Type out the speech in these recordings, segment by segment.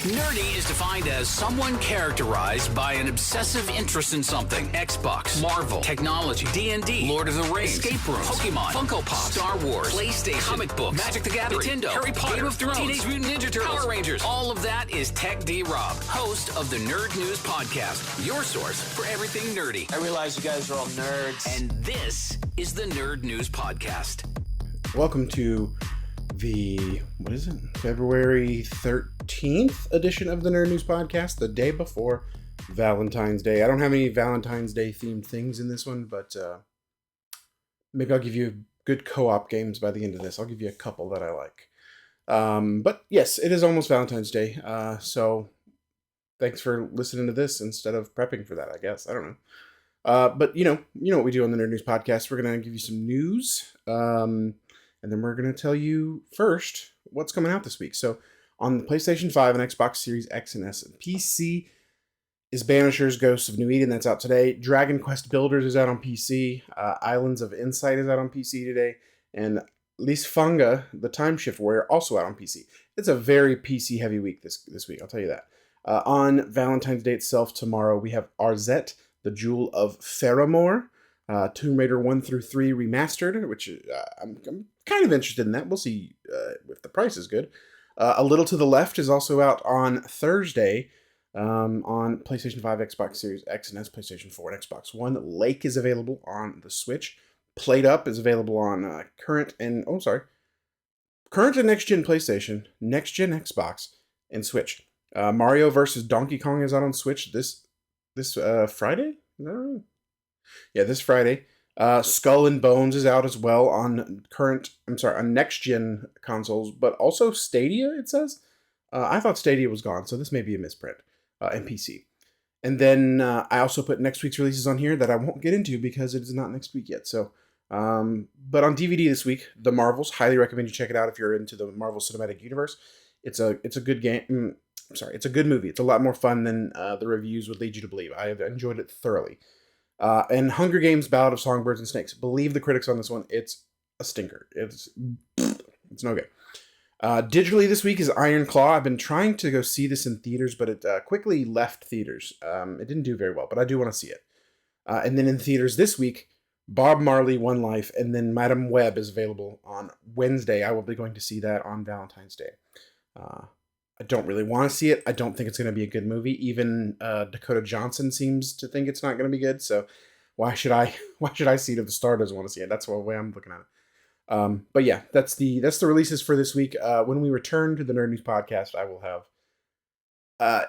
Nerdy is defined as someone characterized by an obsessive interest in something. Xbox, Marvel, technology, D&D, Lord of the Rings, escape rooms, Pokemon, Funko Pop, Star Wars, PlayStation, comic books, Magic the Gathering, Nintendo, Harry Potter, Game of Thrones, Teenage Mutant Ninja Turtles, Power Rangers. All of that is Tech D Rob, host of the Nerd News Podcast, your source for everything nerdy. I realize you guys are all nerds. And this is the Nerd News Podcast. Welcome to the, February 13th edition of the Nerd News Podcast, the day before Valentine's Day. I don't have any Valentine's Day themed things in this one, but maybe I'll give you good co-op games by the end of this. I'll give you a couple that I like. But yes, it is almost Valentine's Day, so thanks for listening to this instead of prepping for that, I guess. I don't know. But you know what we do on the Nerd News Podcast. We're going to give you some news, and then we're going to tell you first what's coming out this week. So on the PlayStation 5 and Xbox Series X and S and PC is Banishers Ghosts of New Eden. That's out today. Dragon Quest Builders is out on PC. Islands of Insight is out on PC today. And Lysfanga, the Time Shift Warrior, also out on PC. It's a very PC heavy week this week, I'll tell you that. On Valentine's Day itself tomorrow, we have Arzette, the Jewel of Faramore. Tomb Raider 1 through 3 remastered, which I'm kind of interested in that. We'll see if the price is good. A Little to the Left is also out on Thursday on PlayStation 5, Xbox Series X and S, PlayStation 4, and Xbox One. Lake is available on the Switch. Played Up is available on current and next-gen PlayStation, next-gen Xbox, and Switch. Mario vs. Donkey Kong is out on Switch this Friday? Is that right? Yeah, this Friday. Skull and Bones is out as well on next-gen consoles, but also Stadia, it says. I thought Stadia was gone, so this may be a misprint, and PC. And then I also put next week's releases on here that I won't get into because it is not next week yet. So, but on DVD this week, The Marvels. Highly recommend you check it out if you're into the Marvel Cinematic Universe. It's a good game. It's a good movie. It's a lot more fun than the reviews would lead you to believe. I have enjoyed it thoroughly. And Hunger Games: Ballad of Songbirds and Snakes. Believe the critics on this one. It's a stinker. It's no good. Digitally this week is Iron Claw. I've been trying to go see this in theaters, but it quickly left theaters. It didn't do very well, but I do want to see it. And then in theaters this week, Bob Marley: One Life, and then Madam Web is available on Wednesday. I will be going to see that on Valentine's Day. I don't really want to see it. I don't think it's going to be a good movie. Even Dakota Johnson seems to think it's not going to be good. So why should I see it if the star doesn't want to see it? That's the way I'm looking at it. But yeah, that's the releases for this week. When we return to the Nerd News Podcast, I will have a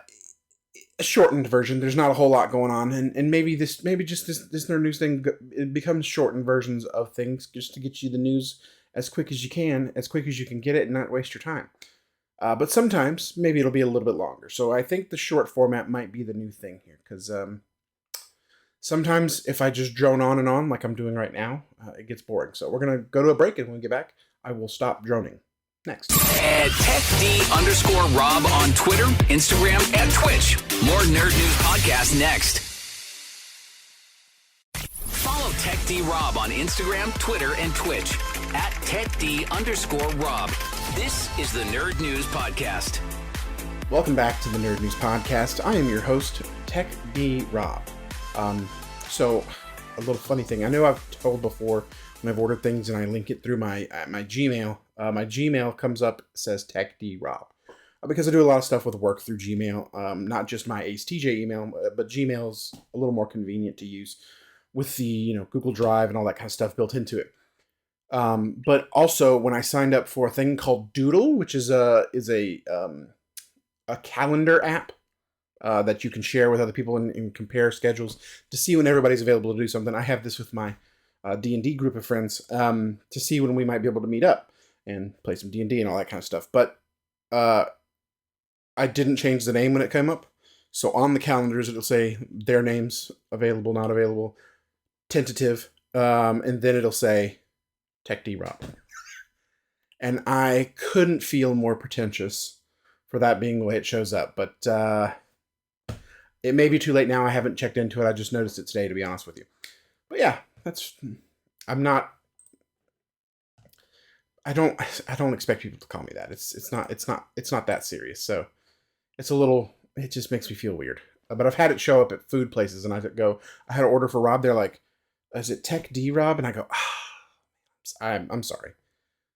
shortened version. There's not a whole lot going on, and maybe just this Nerd News thing, it becomes shortened versions of things just to get you the news as quick as you can get it, and not waste your time. But sometimes, maybe it'll be a little bit longer. So I think the short format might be the new thing here. Because sometimes if I just drone on and on like I'm doing right now, it gets boring. So we're going to go to a break, and when we get back, I will stop droning. Next. At TechD_Rob on Twitter, Instagram, and Twitch. More Nerd News Podcast next. Follow TechD_Rob on Instagram, Twitter, and Twitch. At TechD_Rob. This is the Nerd News Podcast. Welcome back to the Nerd News Podcast. I am your host, Tech D Rob. So, a little funny thing. I know I've told before when I've ordered things and I link it through my Gmail. My Gmail comes up, says Tech D Rob. Because I do a lot of stuff with work through Gmail. Not just my AceTJ email, but Gmail's a little more convenient to use with the Google Drive and all that kind of stuff built into it. But also when I signed up for a thing called Doodle, which is a calendar app that you can share with other people and compare schedules to see when everybody's available to do something. I have this with my D&D group of friends to see when we might be able to meet up and play some D&D and all that kind of stuff. But I didn't change the name when it came up. So on the calendars, it'll say their names, available, not available, tentative, and then it'll say Tech D Rob. And I couldn't feel more pretentious for that being the way it shows up. But it may be too late now. I haven't checked into it. I just noticed it today, to be honest with you. But yeah, I don't expect people to call me that. It's not that serious. So it's a little, it just makes me feel weird. But I've had it show up at food places, and I had to order for Rob. They're like, is it Tech D Rob? And I go, I'm sorry.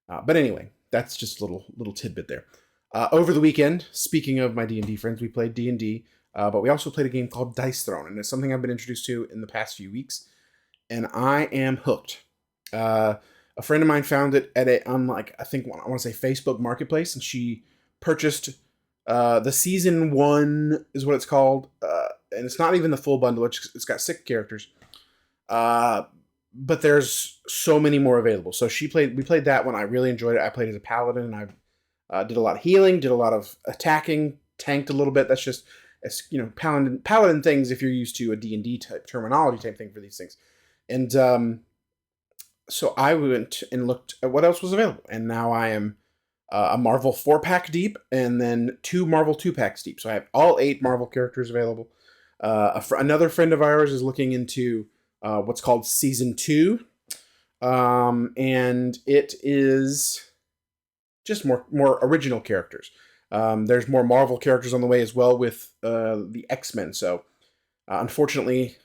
But anyway, that's just a little tidbit there. Over the weekend, speaking of my D&D friends, we played D&D, but we also played a game called Dice Throne, and it's something I've been introduced to in the past few weeks, and I am hooked. A friend of mine found it at I want to say Facebook Marketplace, and she purchased the season 1 is what it's called, and it's not even the full bundle. It's got 6 characters, but there's so many more available. So we played that one. I really enjoyed it. I played as a paladin, and I did a lot of healing, did a lot of attacking, tanked a little bit. That's just, paladin things if you're used to a D&D type terminology type thing for these things. And so I went and looked at what else was available, and now I am a Marvel 4-pack deep, and then 2 Marvel 2-packs deep. So I have all 8 Marvel characters available. Another friend of ours is looking into what's called Season 2, and it is just more original characters. There's more Marvel characters on the way as well with the X-Men. So unfortunately,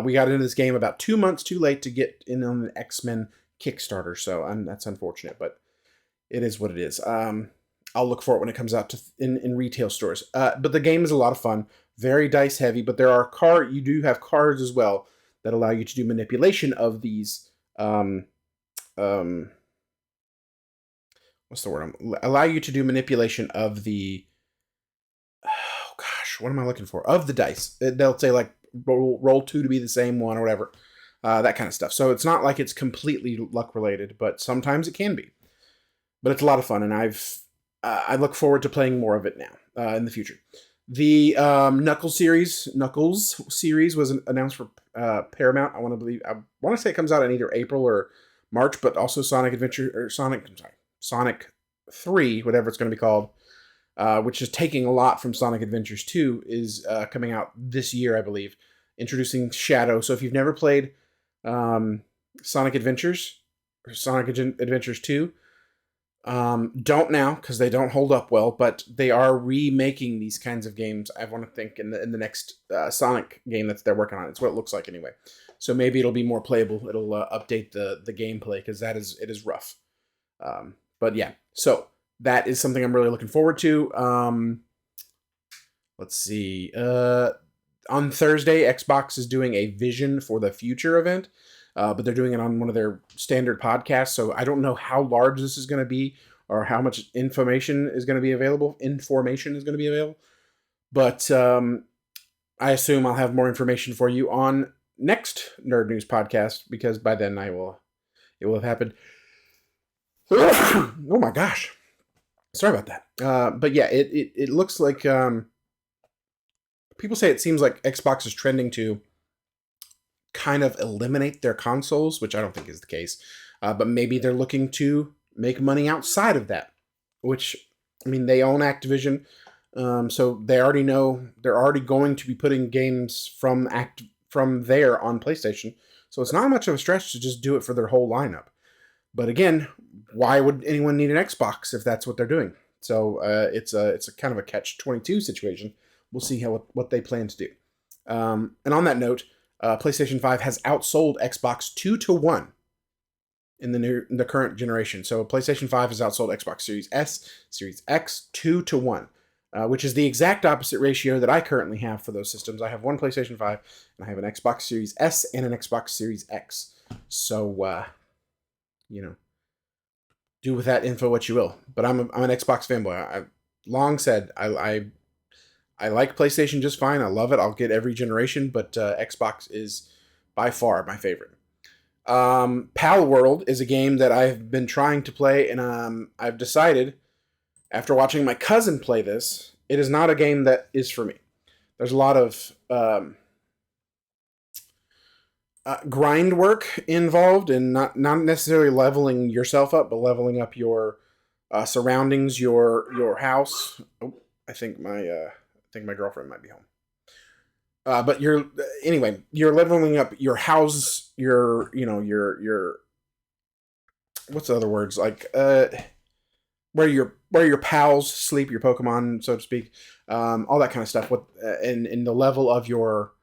we got into this game about 2 months too late to get in on the X-Men Kickstarter. So that's unfortunate, but it is what it is. I'll look for it when it comes out in retail stores. But the game is a lot of fun, very dice heavy. But there are you do have cards as well that allow you to do manipulation of these. What's the word? Allow you to do manipulation of the. Oh gosh, what am I looking for? Of the dice. They'll say like roll 2 to be the same one or whatever, that kind of stuff. So it's not like it's completely luck related, but sometimes it can be. But it's a lot of fun, and I look forward to playing more of it now in the future. The Knuckles series was announced for Paramount. I want to say it comes out in either April or March, but also Sonic 3, whatever it's going to be called, which is taking a lot from Sonic Adventures 2, is coming out this year, I believe, introducing Shadow. So if you've never played Sonic Adventures or Sonic Adventures 2, don't now, because they don't hold up well, but they are remaking these kinds of games, I want to think, in the next Sonic game that they're working on. It's what it looks like anyway. So maybe it'll be more playable. It'll update the gameplay, because it is rough. But yeah, so that is something I'm really looking forward to. Let's see. On Thursday, Xbox is doing a Vision for the Future event. But they're doing it on one of their standard podcasts, so I don't know how large this is going to be or how much information is going to be available. But I assume I'll have more information for you on next Nerd News podcast, because by then it will have happened. Oh my gosh. Sorry about that. But yeah, it looks like people say it seems like Xbox is trending to kind of eliminate their consoles, which I don't think is the case. But maybe they're looking to make money outside of that, which, I mean, they own Activision. So they already know they're already going to be putting games from there on PlayStation. So it's not much of a stretch to just do it for their whole lineup. But again, why would anyone need an Xbox if that's what they're doing? So it's a kind of a catch-22 situation. We'll see what they plan to do. And on that note, PlayStation 5 has outsold Xbox 2-1 in the current generation. So PlayStation 5 has outsold Xbox Series S, Series X 2-1, which is the exact opposite ratio that I currently have for those systems. I have one PlayStation 5, and I have an Xbox Series S and an Xbox Series X. So, do with that info what you will. But I'm an Xbox fanboy. I've long said I like PlayStation just fine. I love it. I'll get every generation, but Xbox is by far my favorite. Pal World is a game that I've been trying to play, and I've decided, after watching my cousin play this, it is not a game that is for me. There's a lot of grind work involved, and not necessarily leveling yourself up, but leveling up your surroundings, your house. Oh, I think my girlfriend might be home. But you're leveling up your house, your what's the other words? Like, where your pals sleep, your Pokemon, so to speak, all that kind of stuff. What in the level of your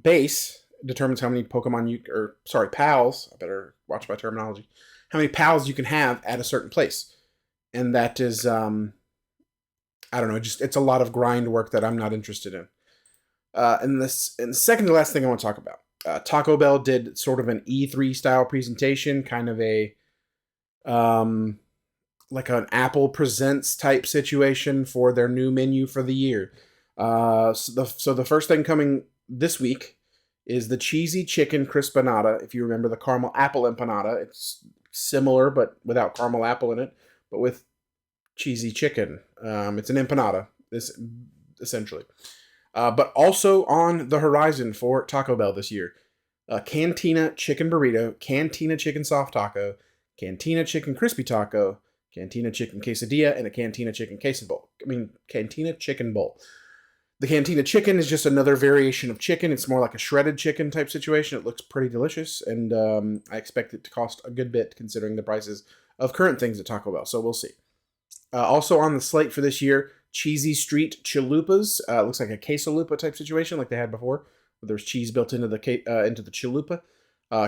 base determines how many Pokemon pals. I better watch my terminology. How many pals you can have at a certain place, and that is I don't know. It's a lot of grind work that I'm not interested in. And the second to last thing I want to talk about, Taco Bell did sort of an E3 style presentation, kind of a like an Apple Presents type situation for their new menu for the year. So the first thing coming this week is the cheesy chicken crispanada. If you remember the caramel apple empanada, it's similar but without caramel apple in it, but with cheesy chicken. It's an empanada, essentially. But also on the horizon for Taco Bell this year, Cantina chicken burrito, Cantina chicken soft taco, Cantina chicken crispy taco, Cantina chicken quesadilla, and a Cantina chicken Cantina chicken bowl. The Cantina chicken is just another variation of chicken. It's more like a shredded chicken type situation. It looks pretty delicious, and I expect it to cost a good bit considering the prices of current things at Taco Bell, so we'll see. Also on the slate for this year, Cheesy Street Chalupas. Looks like a quesalupa type situation like they had before. There's cheese built into the chalupa.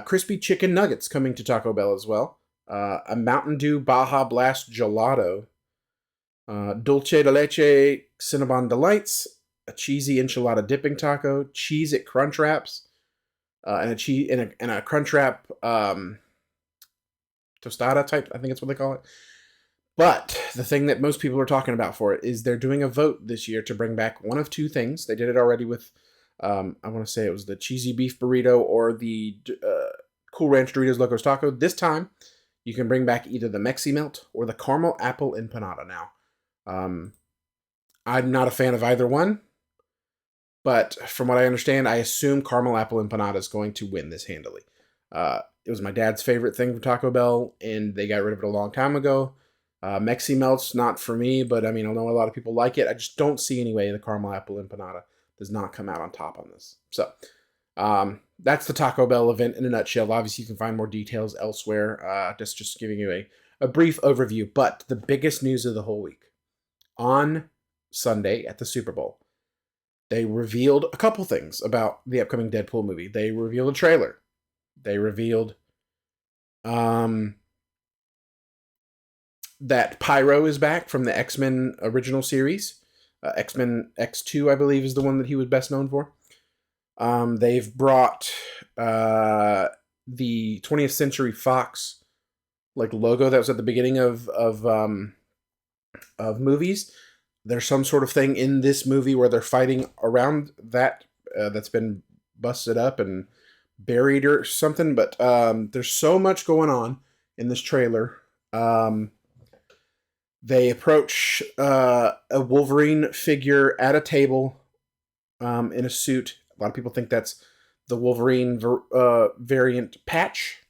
Crispy chicken nuggets coming to Taco Bell as well. A Mountain Dew Baja Blast Gelato. Dulce de Leche Cinnabon Delights. A cheesy enchilada dipping taco. Cheese at Crunch Wraps. And a Crunch Wrap tostada type, I think that's what they call it. But the thing that most people are talking about for it is they're doing a vote this year to bring back one of two things. They did it already with, I want to say it was the cheesy beef burrito or the Cool Ranch Doritos Locos Taco. This time, you can bring back either the Mexi Melt or the caramel apple empanada now. I'm not a fan of either one, but from what I understand, I assume caramel apple empanada is going to win this handily. It was my dad's favorite thing from Taco Bell, and they got rid of it a long time ago. Mexi Melt's not for me, but I mean, I know a lot of people like it. I just don't see any way the caramel apple empanada does not come out on top on this. So, that's the Taco Bell event in a nutshell. Obviously, you can find more details elsewhere. Just giving you a brief overview. But the biggest news of the whole week, on Sunday at the Super Bowl, they revealed a couple things about the upcoming Deadpool movie. They revealed a trailer. They revealed that Pyro is back from the X-Men original series. X-Men X2, I believe, is the one that he was best known for. They've brought the 20th Century Fox logo that was at the beginning of movies. There's some sort of thing in this movie where they're fighting around that that's been busted up and buried or something. But there's so much going on in this trailer. They approach a Wolverine figure at a table in a suit. A lot of people think that's the Wolverine variant Patch.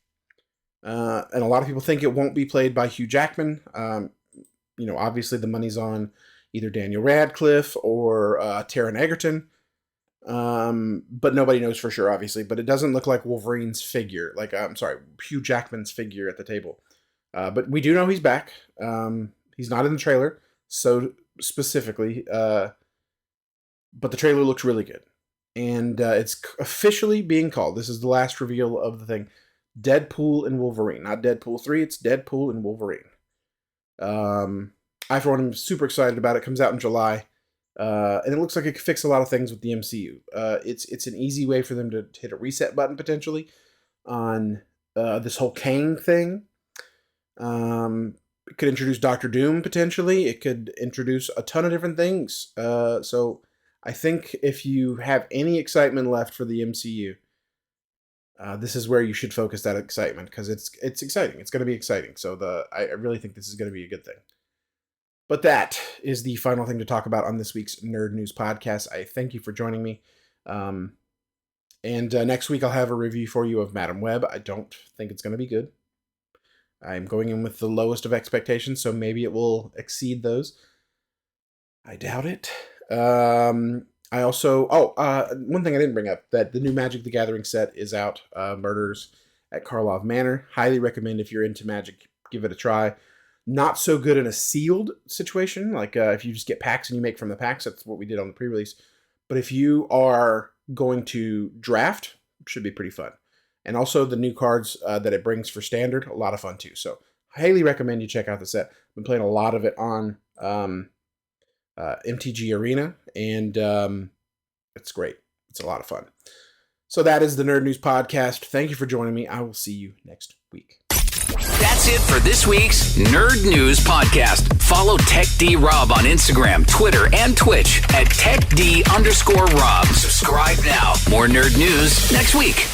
And a lot of people think it won't be played by Hugh Jackman. Obviously the money's on either Daniel Radcliffe or Taron Egerton. But nobody knows for sure, obviously. But it doesn't look like Wolverine's figure. Hugh Jackman's figure at the table. But we do know he's back. He's not in the trailer, so specifically. But the trailer looks really good. And it's officially being called, this is the last reveal of the thing, Deadpool and Wolverine. Not Deadpool 3, it's Deadpool and Wolverine. I, for one, am super excited about it. It comes out in July. And it looks like it could fix a lot of things with the MCU. It's an easy way for them to hit a reset button, potentially, on this whole Kang thing. It could introduce Doctor Doom, potentially. It could introduce a ton of different things. So I think if you have any excitement left for the MCU, this is where you should focus that excitement, because it's exciting. It's going to be exciting. So I really think this is going to be a good thing. But that is the final thing to talk about on this week's Nerd News Podcast. I thank you for joining me. And next week I'll have a review for you of Madam Web. I don't think it's going to be good. I'm going in with the lowest of expectations, so maybe it will exceed those. I doubt it. I also... one thing I didn't bring up, that the new Magic the Gathering set is out. Murders at Karlov Manor. Highly recommend if you're into Magic, give it a try. Not so good in a sealed situation, like if you just get packs and you make from the packs. That's what we did on the pre-release. But if you are going to draft, it should be pretty fun. And also the new cards that it brings for standard, a lot of fun too. So highly recommend you check out the set. I've been playing a lot of it on MTG Arena, and it's great. It's a lot of fun. So that is the Nerd News Podcast. Thank you for joining me. I will see you next week. That's it for this week's Nerd News Podcast. Follow TechD Rob on Instagram, Twitter, and Twitch at TechD_Rob. Subscribe now. More nerd news next week.